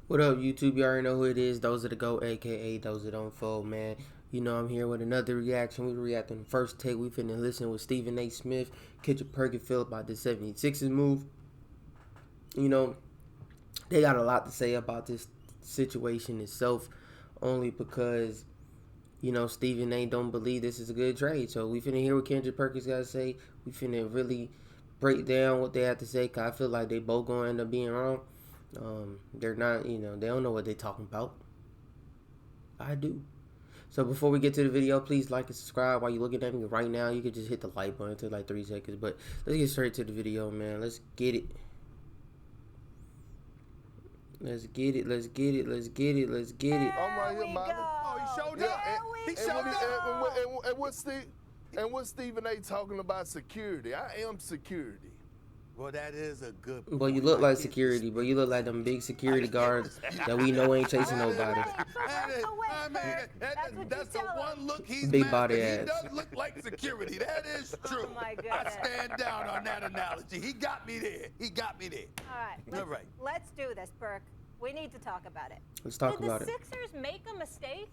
What up, YouTube? You already know who it is. Those are the GOAT, aka those that don't fold, man. You know I'm here with another reaction. We reacting to the first take. We finna listen with Stephen A. Smith, Kitchen Perkins feel about the 76ers move. You know, they got a lot to say about this situation itself, only because Stephen A. don't believe this is a good trade. So we finna hear what Kendrick Perkins got to say. We finna really break down what they have to say. Cause I feel like they both gonna end up being wrong. They're not, they don't know what they're talking about. I do. So before we get to the video, please like and subscribe. While you're looking at me right now, you can just hit the like button. It takes like 3 seconds. But let's get straight to the video, man. Let's get it. Let's get it. Let's get it. Let's get it. Let's get it. I'm right here, Molly. Oh, he showed Yeah, up. He showed up. And what's Stephen A. talking about security? I am security. Well, that is a good But you look like security, but you look like them big security guards that we know ain't chasing nobody. That's the one look he's Big body ass. He does look like security. That is true. Oh my I goodness. stand down on that analogy. He got me there. All right. Let's do this, Burke. We need to talk about it. Let's talk about it. Did the Sixers make a mistake?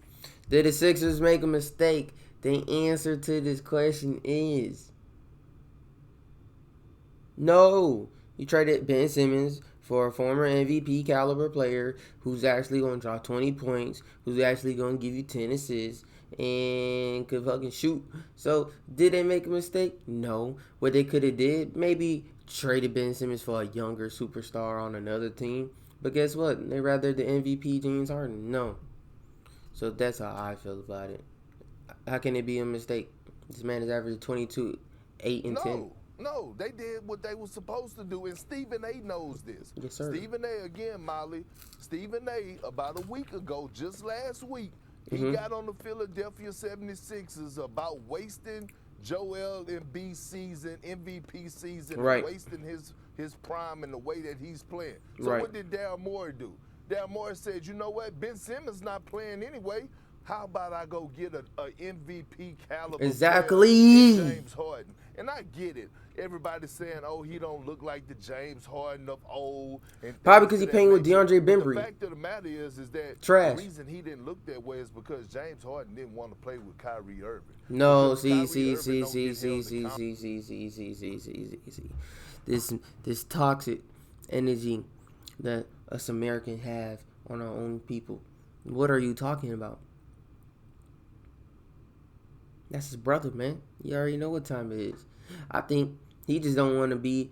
Did the Sixers make a mistake? The answer to this question is no. You traded Ben Simmons for a former MVP caliber player who's actually going to drop 20 points, who's actually going to give you 10 assists, and could fucking shoot. So, did they make a mistake? No. What they could have did, maybe traded Ben Simmons for a younger superstar on another team. But guess what? They rather the MVP James Harden. No. So that's how I feel about it. How can it be a mistake? This man is averaging 22, 8, and 10. No, they did what they were supposed to do, and Stephen A. knows this. Yes, sir. Stephen A. again, Molly. Stephen A. about a week ago, just last week, he got on the Philadelphia 76ers about wasting Joel Embiid's season, MVP season, right, and wasting his prime in the way that he's playing. So right. What did Daryl Morey do? Daryl Morey said, you know what, Ben Simmons not playing anyway. How about I go get a MVP caliber exactly player, James Harden? And I get it. Everybody's saying, oh, he don't look like the James Harden of old. And probably because he's playing with DeAndre Bembry. The fact of the matter is that trash. The reason he didn't look that way is because James Harden didn't want to play with Kyrie Irving. No, see. This toxic energy that us Americans have on our own people. What are you talking about? That's his brother, man. You already know what time it is. I think he just don't want to be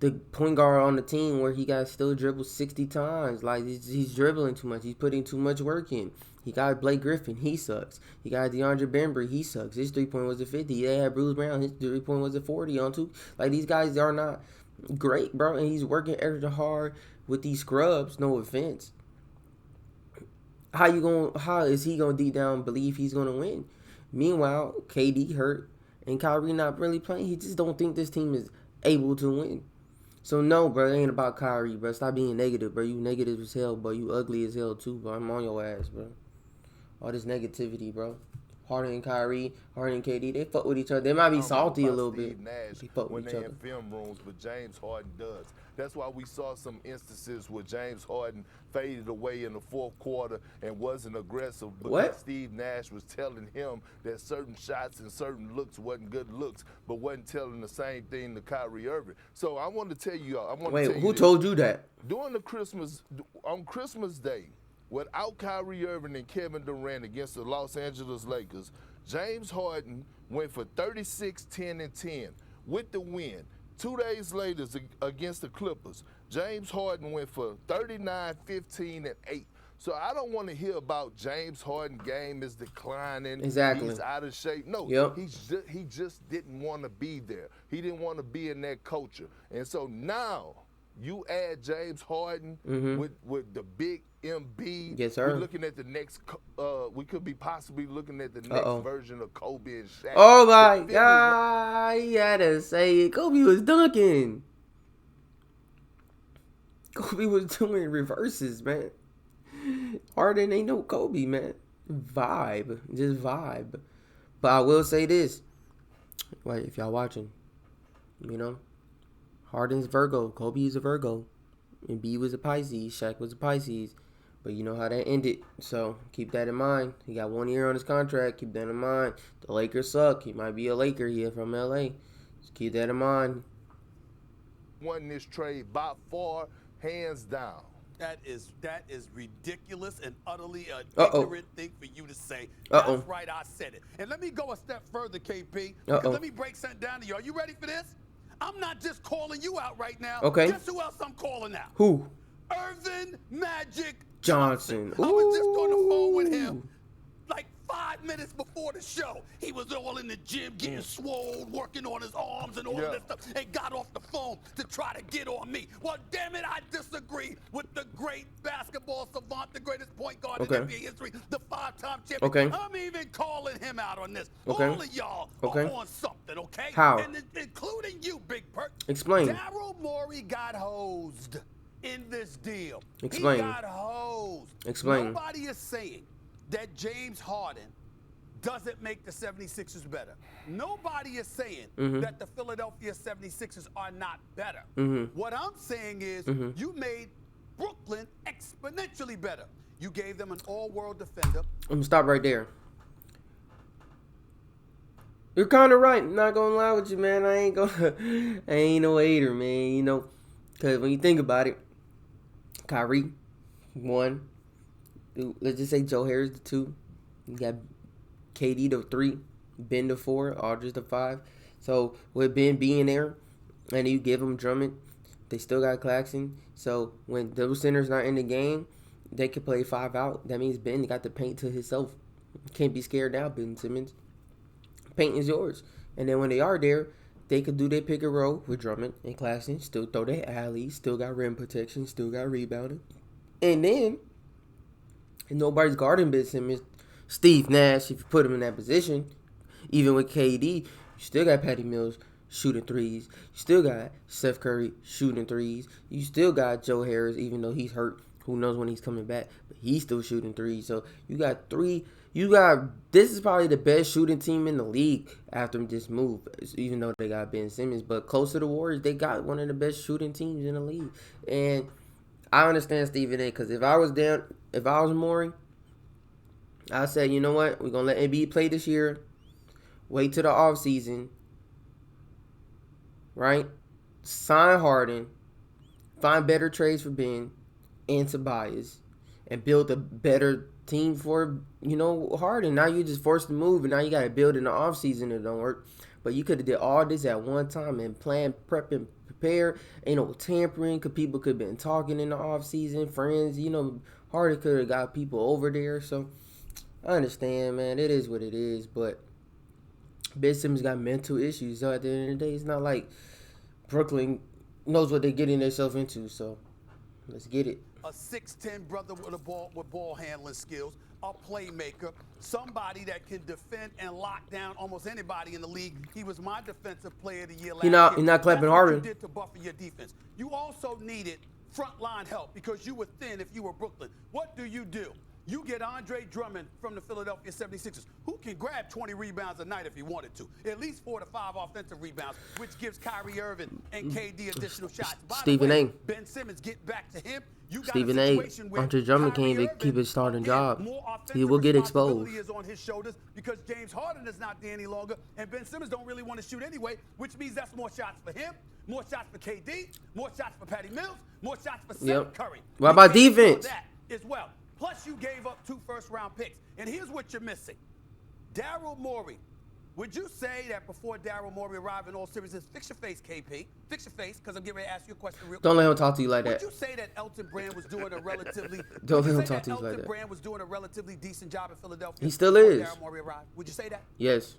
the point guard on the team where he got still dribble 60 times. Like, he's dribbling too much. He's putting too much work in. He got Blake Griffin. He sucks. He got DeAndre Bembry. He sucks. His 3-point was a 50. They had Bruce Brown. His 3-point was a 40 on 2. Like, these guys are not great, bro. And he's working extra hard with these scrubs. No offense. How is he gonna deep down believe he's gonna win? Meanwhile, KD hurt and Kyrie not really playing. He just don't think this team is able to win. So no, bro, it ain't about Kyrie, bro. Stop being negative, bro. You negative as hell, bro. You ugly as hell too, bro. I'm on your ass, bro. All this negativity, bro. Harden and Kyrie, Harden and KD, they fuck with each other. They might be salty a little bit. They fuck with each other in film rooms, but James Harden does. That's why we saw some instances where James Harden faded away in the fourth quarter and wasn't aggressive because Steve Nash was telling him that certain shots and certain looks wasn't good looks, but wasn't telling the same thing to Kyrie Irving. So I want to tell you, who told you that? During on Christmas Day, without Kyrie Irving and Kevin Durant against the Los Angeles Lakers, James Harden went for 36, 10, and 10 with the win. 2 days later against the Clippers, James Harden went for 39, 15, and 8. So I don't want to hear about James Harden game is declining. Exactly. He's out of shape. No, he just didn't want to be there. He didn't want to be in that culture. And so now you add James Harden with the big Embiid. Yes, sir. We're looking at the next. We could be possibly looking at the next version of Kobe and Shaq. Oh my God! He had to say it. Kobe was dunking. Kobe was doing reverses, man. Harden ain't no Kobe, man. Vibe, just vibe. But I will say this: like, if y'all watching, Harden's Virgo, Kobe is a Virgo. Embiid was a Pisces. Shaq was a Pisces. But you know how that ended. So keep that in mind. He got 1 year on his contract. Keep that in mind. The Lakers suck. He might be a Laker here from LA. Just keep that in mind. Won this trade by far, hands down. That is ridiculous and utterly an Uh-oh. ignorant thing for you to say. Uh-oh. That's right, I said it. And let me go a step further, KP. Uh-oh. Because let me break something down to you. Are you ready for this? I'm not just calling you out right now. Okay. Guess who else I'm calling out? Who? Irvin Magic Johnson. I was just on the phone with Ooh. him like 5 minutes before the show. He was all in the gym getting swole, working on his arms and all of this stuff, and got off the phone to try to get on me. Well, damn it, I disagree with the great basketball savant, the greatest point guard in NBA history, the 5-time champion. Okay. I'm even calling him out on this. Okay. All of y'all Okay. are on something, okay? How? And including you, Big Perk. Explain. Daryl Morey got hosed in this deal. Explain. He got hosed. Explain. Nobody is saying that James Harden doesn't make the 76ers better. Nobody is saying that the Philadelphia 76ers are not better. What I'm saying is you made Brooklyn exponentially better. You gave them an all-world defender. I'm going to stop right there. You're kind of right. I'm not going to lie with you, man. I ain't no hater, man. You know, because when you think about it, Kyrie, 1. Let's just say Joe Harris, the 2. You got KD, the 3. Ben, the 4. Aldridge, the 5. So, with Ben being there, and you give them Drummond, they still got Claxton. So, when those centers not in the game, they can play 5 out. That means Ben got the paint to himself. Can't be scared now, Ben Simmons. Paint is yours. And then when they are there, they could do their pick and roll with Drummond and Claxton. Still throw their alleys. Still got rim protection. Still got rebounding. And then, and nobody's guarding Ben Simmons. Steve Nash, if you put him in that position, even with KD, you still got Patty Mills shooting threes. You still got Steph Curry shooting threes. You still got Joe Harris, even though he's hurt. Who knows when he's coming back. But he's still shooting threes. So you got 3. This is probably the best shooting team in the league after this move, even though they got Ben Simmons. But close to the Warriors, they got one of the best shooting teams in the league. And I understand Stephen A. Because if I was Morey, I said, you know what? We're going to let Embiid play this year. Wait till the offseason. Right? Sign Harden. Find better trades for Ben and Tobias. And build a better team for, Harden. Now you just forced to move, and now you got to build in the offseason. It don't work. But you could have did all this at one time and plan, prep, and prepare. Ain't no tampering, because people could have been talking in the offseason. Friends, Harden could have got people over there. So, I understand, man. It is what it is. But Ben Simmons got mental issues. So, at the end of the day, it's not like Brooklyn knows what they're getting themselves into. So, let's get it. A 6'10" brother with ball handling skills, a playmaker, somebody that can defend and lock down almost anybody in the league. He was my defensive player of the year last year. He's not clapping That's Harden. what you did to buffer your defense. You also needed frontline help because you were thin if you were Brooklyn. What do? You get Andre Drummond from the Philadelphia 76ers, who can grab 20 rebounds a night if he wanted to. At least 4 to 5 offensive rebounds, which gives Kyrie Irving and KD additional shots. By Stephen the way, A. Ben Simmons, get back to him. You got Stephen a A. situation where Andre Drummond can't even Kyrie keep his starting Irving, job. more offensive He will get exposed. responsibility is on his shoulders because James Harden is not there any longer, and Ben Simmons don't really want to shoot anyway, which means that's more shots for him, more shots for KD, more shots for Patty Mills, more shots for Steph Curry. What about defense? That as well. Plus, you gave up 2 first-round picks. And here's what you're missing. Daryl Morey. Would you say that before Daryl Morey arrived in all seriousness, fix your face, KP, fix your face, because I'm getting ready to ask you a question real quick. Don't let him talk to you like that. Would you say that Elton Brand was doing a relatively Don't let him talk to you like Elton that. Brand was doing a relatively decent job in Philadelphia? He still before is. Daryl Morey arrived? Would you say that? Yes.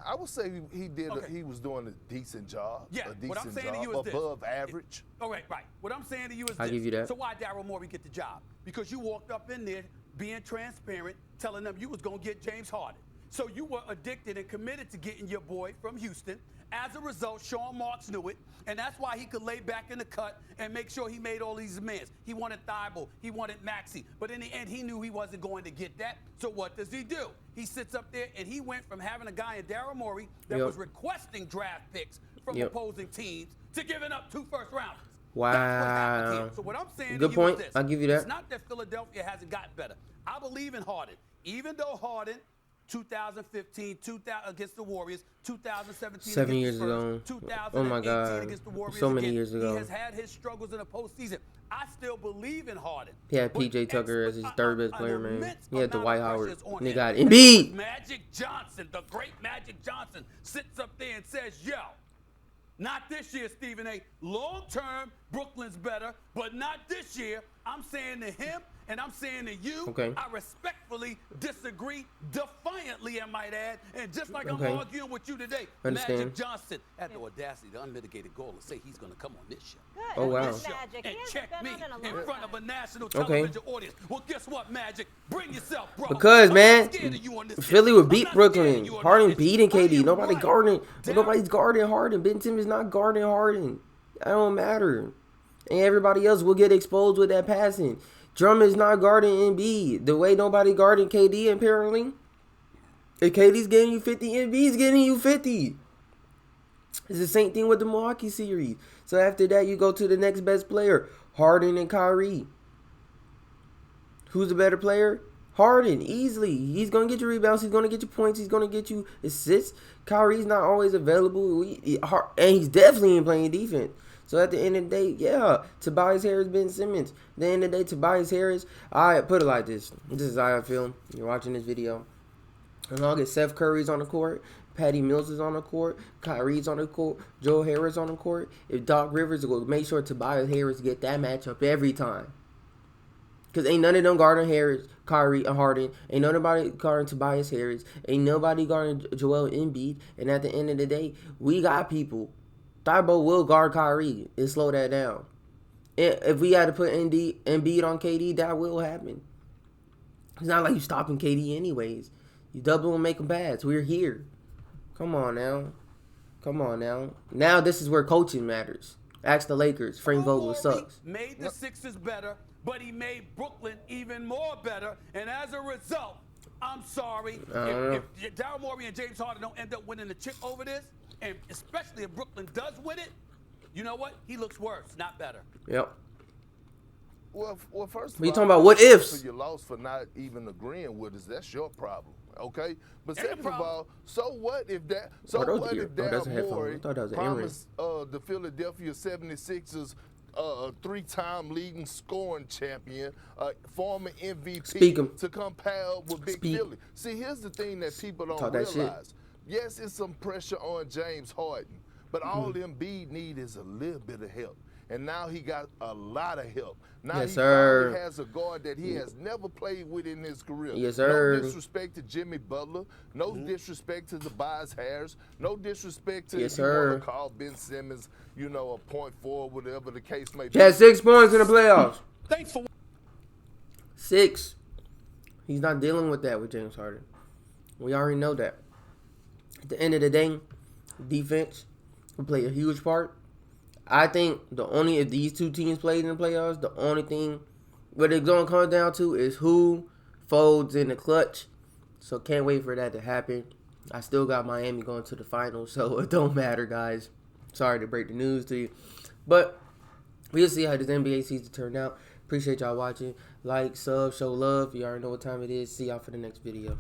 I would say he did. Okay. He was doing a decent job. Yeah, a what I'm decent saying to job, you is this. above average. All right. What I'm saying to you is I'll this. give you that. So why Daryl Morey get the job? Because you walked up in there being transparent, telling them you was going to get James Harden. So you were addicted and committed to getting your boy from Houston. As a result, Sean Marks knew it, and that's why he could lay back in the cut and make sure he made all these demands. He wanted Thibault, he wanted Maxey, but in the end, he knew he wasn't going to get that. So what does he do? He sits up there, and he went from having a guy in Daryl Morey that was requesting draft picks from opposing teams to giving up 2 first rounders. Wow. That's what happened here. So what I'm saying Good to you point. is this. I'll give you that. It's not that Philadelphia hasn't gotten better. I believe in Harden. Even though Harden, 2015, 2000 against the Warriors, 2017 7 against years the Spurs, ago. 2018 Oh my God. against the Warriors. So many again. years ago. He has had his struggles in the postseason. I still believe in Harden. He had But PJ Tucker as his third best player, an man. immense He had amount Dwight of Howard. pressure is on And they him. got And Embiid. Magic Johnson, the great Magic Johnson, sits up there and says, yo, not this year, Stephen A. Long term, Brooklyn's better, but not this year. I'm saying to him and I'm saying to you, Okay. I respectfully disagree, defiantly, I might add. And just like Okay. I'm arguing with you today, Understand. Magic Johnson had the audacity, the unmitigated goal to say he's going to come on this show. Good. Oh, wow. Good Magic. And He hasn't check been me on in a in long front of a time. national Okay. television audience. Well, guess what, Magic? Bring yourself, bro. Because, I'm man, not scared of you on this Philly shit. would I'm beat not scared of Brooklyn. you on Harden this. beating I KD. am Nobody right guarding. down- Nobody's guarding Harden. Ben Simmons not guarding Harden. That don't matter. And everybody else will get exposed with that passing. Drummond's not guarding Embiid. The way nobody guarding KD apparently. If KD's getting you 50, Embiid's getting you 50. It's the same thing with the Milwaukee series. So after that, you go to the next best player, Harden and Kyrie. Who's the better player? Harden, easily. He's going to get you rebounds. He's going to get you points. He's going to get you assists. Kyrie's not always available. And he's definitely ain't playing defense. So at the end of the day, yeah, Tobias Harris, Ben Simmons. At the end of the day, Tobias Harris, I put it like this. This is how I feel. You're watching this video. As long as Seth Curry's on the court, Patty Mills is on the court, Kyrie's on the court, Joe Harris on the court, if Doc Rivers will make sure Tobias Harris get that matchup every time. Because ain't none of them guarding Harris, Kyrie, and Harden. Ain't nobody guarding Tobias Harris. Ain't nobody guarding Joel Embiid. And at the end of the day, we got people. Thibault will guard Kyrie and slow that down. If we had to put Embiid on KD, that will happen. It's not like you stopping KD anyways. You double and make them pass. We're here. Come on now. Come on now. Now this is where coaching matters. Ask the Lakers. Frank Vogel sucks. Made the Sixers better, but he made Brooklyn even more better. And as a result, I'm sorry, if Daryl Morey and James Harden don't end up winning the chip over this, and especially if Brooklyn does win it, you know what? He looks worse, not better. Yep. Well, first of We all, talking about what ifs. For your loss for not even agreeing with us, that's your problem, okay? But Ain't a second of problem. all, so what if that? So Oh, that was what the ear. if Oh, that's a Daryl headphone. Morey I thought that was an promised the Philadelphia 76ers a three-time leading scoring champion, former MVP, Speak 'em. to come pal with Big Speak. Philly? See, here's the thing that people don't Talk that shit. realize. Yes, it's some pressure on James Harden, but Mm-hmm. all Embiid need is a little bit of help. And now he got a lot of help. Now Yes, he sir. finally has a guard that he has never played with in his career. Yes, sir. No disrespect to Jimmy Butler. No disrespect to Tobias Harris. No disrespect to Yes, if you want sir. to call Ben Simmons, you know, a point forward, whatever the case may He be. had 6 points in the playoffs. Thanks for 6. He's not dealing with that with James Harden. We already know that. At the end of the day, defense will play a huge part. I think if these two teams played in the playoffs, the only thing what it's going to come down to is who folds in the clutch. So can't wait for that to happen. I still got Miami going to the finals, so it don't matter, guys. Sorry to break the news to you. But we'll see how this NBA season turned out. Appreciate y'all watching. Like, sub, show love. You already know what time it is. See y'all for the next video.